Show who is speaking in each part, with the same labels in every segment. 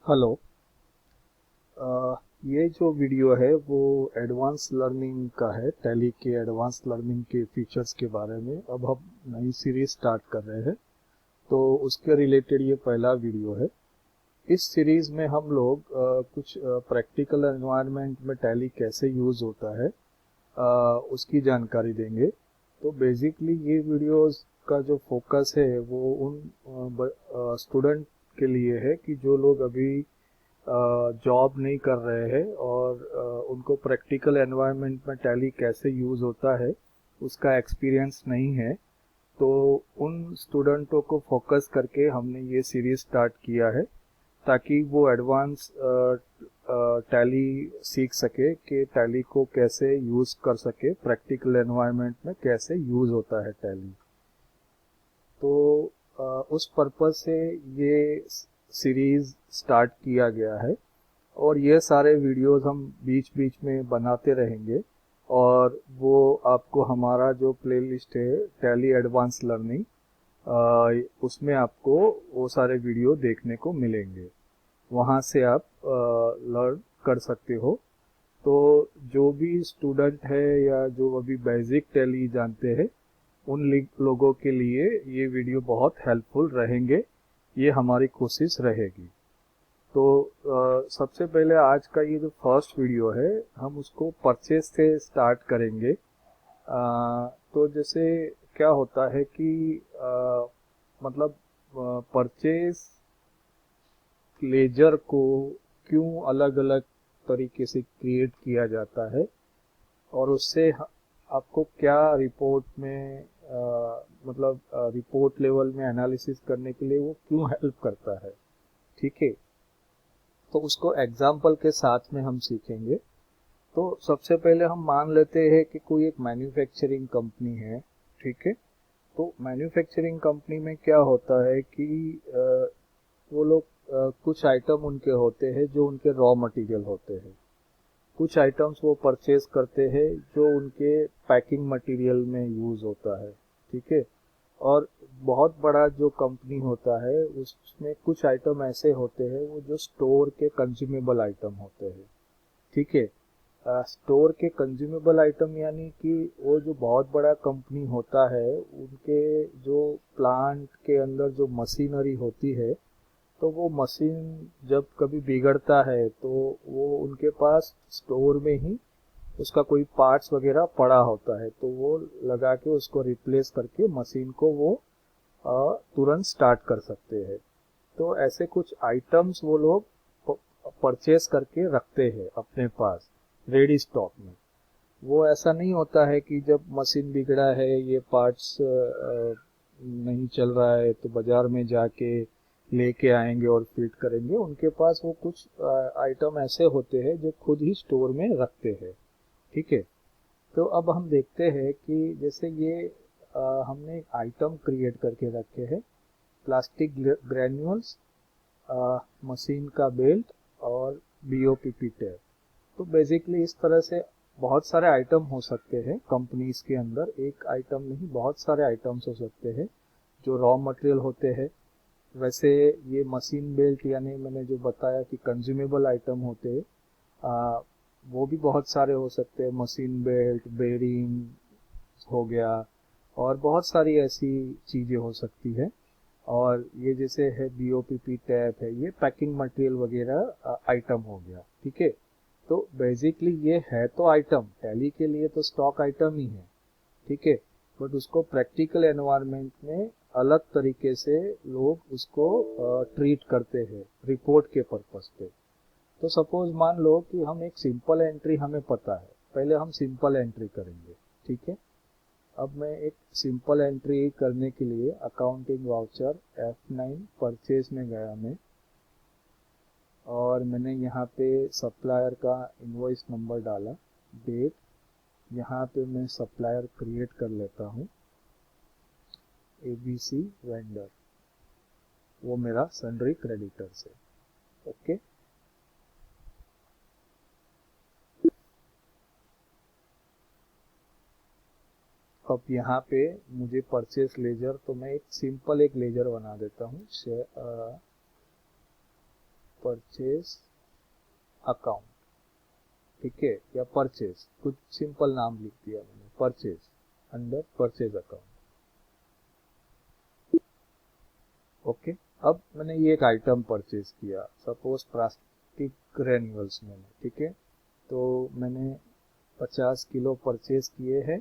Speaker 1: Hello. ये जो video है वो एडवांस लर्निंग का है। टैली के एडवांस लर्निंग के फीचर्स के बारे में अब हम नई सीरीज स्टार्ट कर रहे हैं, तो उसके रिलेटेड ये पहला वीडियो है। इस सीरीज में हम लोग कुछ प्रैक्टिकल एनवायरनमेंट में टैली कैसे यूज़ होता है उसकी जानकारी देंगे। तो बेसिकली ये वीडियोस का जो फोकस है वो उन स्टूडेंट के लिए है कि जो लोग अभी जॉब नहीं कर रहे हैं और उनको प्रैक्टिकल एनवायरनमेंट में टैली कैसे यूज़ होता है उसका एक्सपीरियंस नहीं है। तो उन स्टूडेंटों को फोकस करके हमने ये सीरीज स्टार्ट किया है ताकि वो एडवांस टैली सीख सके कि टैली को कैसे यूज़ कर सके, प्रैक्टिकल एनवायरनमेंट में कैसे यूज़ होता है टैली। तो उस पर्पज़ से ये सीरीज़ स्टार्ट किया गया है और ये सारे वीडियोस हम बीच बीच में बनाते रहेंगे और वो आपको हमारा जो प्लेलिस्ट है टैली एडवांस लर्निंग, उसमें आपको वो सारे वीडियो देखने को मिलेंगे। वहाँ से आप लर्न कर सकते हो। तो जो भी स्टूडेंट है या जो अभी बेसिक टैली जानते हैं उन लोगों के लिए ये वीडियो बहुत हेल्पफुल रहेंगे, ये हमारी कोशिश रहेगी। तो सबसे पहले आज का ये जो फर्स्ट वीडियो है हम उसको परचेज से स्टार्ट करेंगे। तो जैसे क्या होता है कि मतलब परचेज लेजर को क्यों अलग अलग तरीके से क्रिएट किया जाता है और उससे आपको क्या रिपोर्ट में मतलब रिपोर्ट लेवल में एनालिसिस करने के लिए वो क्यों हेल्प करता है, ठीक है। तो उसको एग्जाम्पल के साथ में हम सीखेंगे। तो सबसे पहले हम मान लेते हैं कि कोई एक मैन्युफैक्चरिंग कंपनी है, ठीक है। तो मैन्युफैक्चरिंग कंपनी में क्या होता है कि वो लोग कुछ आइटम उनके होते हैं जो उनके रॉ मटेरियल होते हैं, कुछ आइटम्स वो परचेज करते हैं जो उनके पैकिंग मटेरियल में यूज़ होता है, ठीक है। और बहुत बड़ा जो कंपनी होता है उसमें कुछ आइटम ऐसे होते हैं वो जो स्टोर के कंज्यूमेबल आइटम होते हैं, ठीक है। स्टोर के कंज्यूमेबल आइटम यानी कि वो जो बहुत बड़ा कंपनी होता है उनके जो प्लांट के अंदर जो मशीनरी होती है, तो वो मशीन जब कभी बिगड़ता है तो वो उनके पास स्टोर में ही उसका कोई पार्ट्स वगैरह पड़ा होता है, तो वो लगा के उसको रिप्लेस करके मशीन को वो तुरंत स्टार्ट कर सकते हैं। तो ऐसे कुछ आइटम्स वो लोग परचेस करके रखते हैं अपने पास रेडी स्टॉक में। वो ऐसा नहीं होता है कि जब मशीन बिगड़ा है, ये पार्ट्स नहीं चल रहा है तो बाजार में जाके लेके आएंगे और फिट करेंगे। उनके पास वो कुछ आइटम ऐसे होते हैं जो खुद ही स्टोर में रखते हैं, ठीक है। तो अब हम देखते हैं कि जैसे ये हमने एक आइटम क्रिएट करके रखे हैं, प्लास्टिक ग्रैन्यूल्स, मशीन का बेल्ट और बीओपीपी टेप। तो बेसिकली इस तरह से बहुत सारे आइटम हो सकते हैं कंपनीज के अंदर, एक आइटम नहीं बहुत सारे आइटम्स हो सकते हैं जो रॉ मटेरियल होते हैं। वैसे ये मशीन बेल्ट यानी मैंने जो बताया कि कंज्यूमेबल आइटम होते हैं, आ, वो भी बहुत सारे हो सकते हैं। मशीन बेल्ट, बेरिंग हो गया और बहुत सारी ऐसी चीज़ें हो सकती है। और ये जैसे है बीओपीपी टैप है, ये पैकिंग मटेरियल वगैरह आइटम हो गया, ठीक है। तो बेसिकली ये है तो आइटम, टैली के लिए तो स्टॉक आइटम ही है, ठीक है। बट उसको प्रैक्टिकल एनवायरनमेंट में अलग तरीके से लोग उसको ट्रीट करते हैं रिपोर्ट के पर्पस पे। तो सपोज मान लो कि हम एक सिंपल एंट्री हमें पता है, पहले हम सिंपल एंट्री करेंगे, ठीक है। अब मैं एक सिंपल एंट्री करने के लिए अकाउंटिंग वाउचर F9 परचेज में गया मैं, और मैंने यहाँ पे सप्लायर का इनवॉइस नंबर डाला, डेट, यहाँ पे मैं सप्लायर क्रिएट कर लेता हूँ ABC वेंडर, वो मेरा सन्ड्री क्रेडिटर्स है, ओके। अब यहाँ पे मुझे परचेस लेजर, तो मैं एक सिंपल एक लेजर बना देता हूँ। तो परचेज अकाउंट, ठीक है, या परचेज, कुछ सिंपल नाम लिख दिया मैंने, purchase, under purchase account. Okay, अब मैंने ये एक आइटम परचेज किया, सपोज प्लास्टिक ग्रेन्यूल्स मैंने, ठीक है, तो मैंने 50 किलो परचेज किए हैं,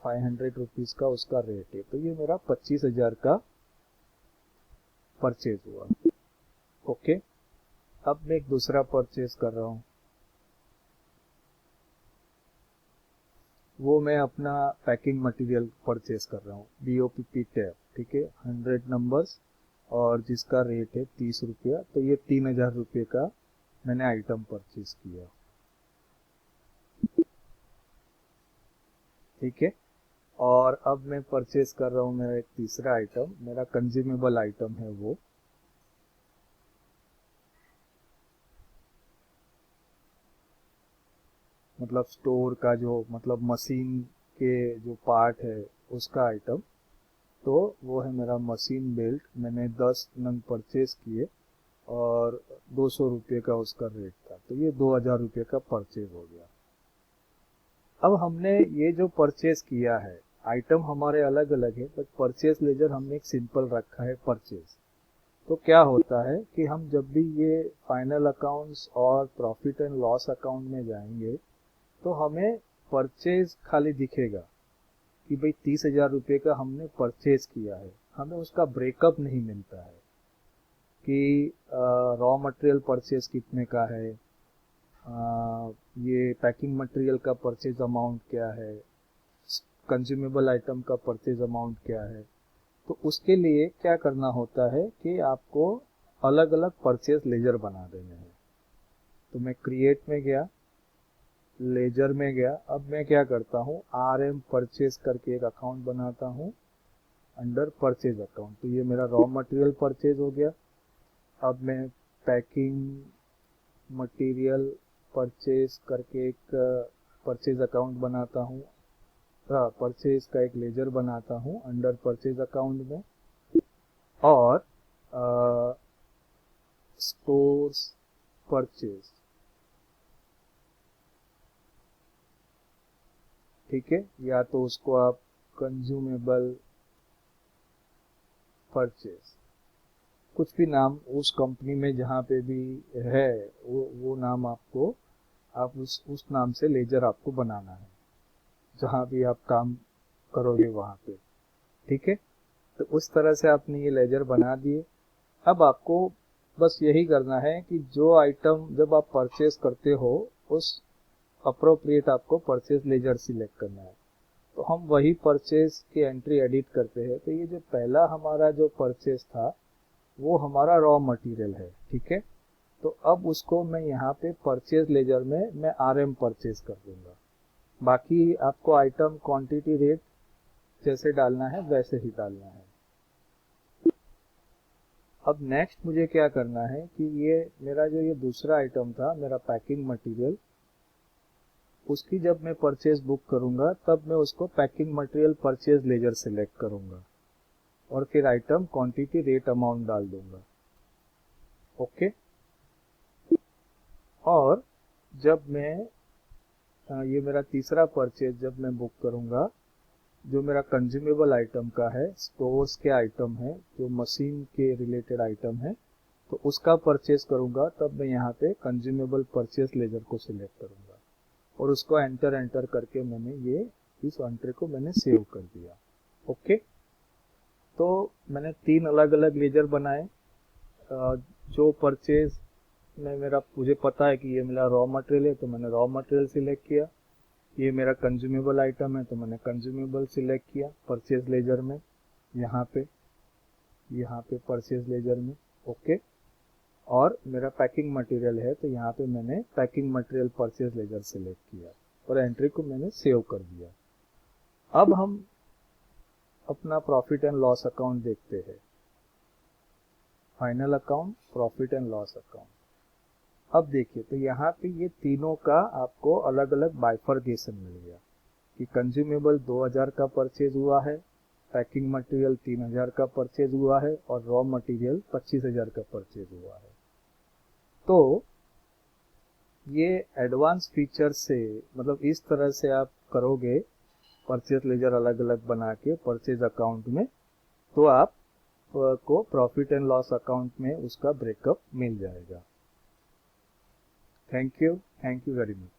Speaker 1: 500 रुपीज़ का उसका रेट है, तो ये मेरा 25,000 का परचेज हुआ। ओके, अब मैं एक दूसरा परचेज कर रहा हूँ, वो मैं अपना पैकिंग मटेरियल परचेज कर रहा हूँ, BOPP टैप, ठीक है, 100 नंबर्स और जिसका रेट है 30 रुपया, तो ये 3,000 रुपये का मैंने आइटम परचेज किया, ठीक है। और अब मैं परचेज कर रहा हूँ मेरा एक तीसरा आइटम, मेरा कंज्यूमेबल आइटम है वो, मतलब स्टोर का जो, मतलब मशीन के जो पार्ट है उसका आइटम, तो वो है मेरा मशीन बेल्ट, मैंने 10 नंग परचेज किए और 200 रुपये का उसका रेट था, तो ये 2,000 रुपये का परचेज हो गया। अब हमने ये जो परचेज किया है, आइटम हमारे अलग अलग है, बट परचेज लेजर हमने एक सिंपल रखा है, परचेज। तो क्या होता है कि हम जब भी ये फाइनल अकाउंट्स और प्रॉफिट एंड लॉस अकाउंट में जाएंगे तो हमें परचेज खाली दिखेगा कि भाई 30,000 रुपये का हमने परचेज किया है, हमें उसका ब्रेकअप नहीं मिलता है कि रॉ मटेरियल परचेज कितने का है, ये पैकिंग मटेरियल का परचेज अमाउंट क्या है, कंज्यूमेबल आइटम का परचेज अमाउंट क्या है। तो उसके लिए क्या करना होता है कि आपको अलग अलग परचेज लेजर बना देने हैं। तो मैं क्रिएट में गया, लेजर में गया, अब मैं क्या करता हूँ, RM परचेज करके एक अकाउंट बनाता हूँ अंडर परचेज अकाउंट, तो ये मेरा रॉ मटेरियल परचेज हो गया। अब मैं पैकिंग मटेरियल परचेज करके एक परचेज अकाउंट बनाता हूँ, परचेज का एक लेजर बनाता हूँ अंडर परचेज अकाउंट में, और स्टोर्स परचेज, ठीक है, या तो उसको आप कंज्यूमेबल परचेज, कुछ भी नाम उस कंपनी में जहाँ पे भी है वो नाम आपको, आप उस नाम से लेजर आपको बनाना है जहाँ भी आप काम करोगे वहाँ पे, ठीक है। तो उस तरह से आपने ये लेजर बना दिए। अब आपको बस यही करना है कि जो आइटम जब आप परचेज करते हो उस अप्रोप्रिएट आपको परचेज लेजर सिलेक्ट करना है, तो हम वही परचेज की एंट्री एडिट करते हैं। तो ये जो पहला हमारा जो परचेज था वो हमारा रॉ मटेरियल है, ठीक है, तो अब उसको मैं यहाँ पे परचेज लेजर में मैं RM परचेज कर दूंगा। बाकी आपको आइटम क्वांटिटी रेट जैसे डालना है वैसे ही डालना है। अब नेक्स्ट मुझे क्या करना है कि ये मेरा जो ये दूसरा आइटम था, मेरा पैकिंग मटेरियल, उसकी जब मैं परचेज बुक करूंगा तब मैं उसको packing material purchase laser select करूंगा और फिर आइटम क्वांटिटी रेट अमाउंट डाल दूंगा। ओके, और जब मैं ये मेरा तीसरा परचेज जब मैं बुक करूंगा, जो मेरा कंज्यूमेबल आइटम का है, स्टोर्स के आइटम है, जो मशीन के रिलेटेड आइटम है, तो उसका परचेज करूंगा, तब मैं यहाँ पे कंज्यूमेबल परचेज लेजर को सिलेक्ट करूंगा और उसको एंटर करके मैंने ये इस एंट्री को मैंने सेव कर दिया। ओके, तो मैंने 3 अलग अलग लेजर बनाए। जो परचेज में मेरा मुझे पता है कि ये मेरा रॉ मटेरियल है तो मैंने रॉ मटेरियल सिलेक्ट किया, ये मेरा कंज्यूमेबल आइटम है तो मैंने कंज्यूमेबल सिलेक्ट किया परचेज लेजर में, यहाँ पे परचेज लेजर में। ओके, और मेरा पैकिंग मटेरियल है तो यहाँ पे मैंने packing material purchase laser select किया और एंट्री को मैंने सेव कर दिया। अब हम अपना प्रॉफिट एंड लॉस अकाउंट देखते हैं, final account, profit and loss account. अब देखिए, तो यहाँ पे ये तीनों का आपको अलग अलग बाइफर्केशन मिल गया कि कंज्यूमेबल 2,000 का परचेज हुआ है, पैकिंग मटेरियल 3,000 का परचेज हुआ है और रॉ मटेरियल 25,000 का परचेज हुआ है। तो ये एडवांस फीचर से, मतलब इस तरह से आप करोगे परचेज लेजर अलग अलग बना के परचेज अकाउंट में, तो आप को प्रॉफिट एंड लॉस अकाउंट में उसका ब्रेकअप मिल जाएगा। Thank you very much.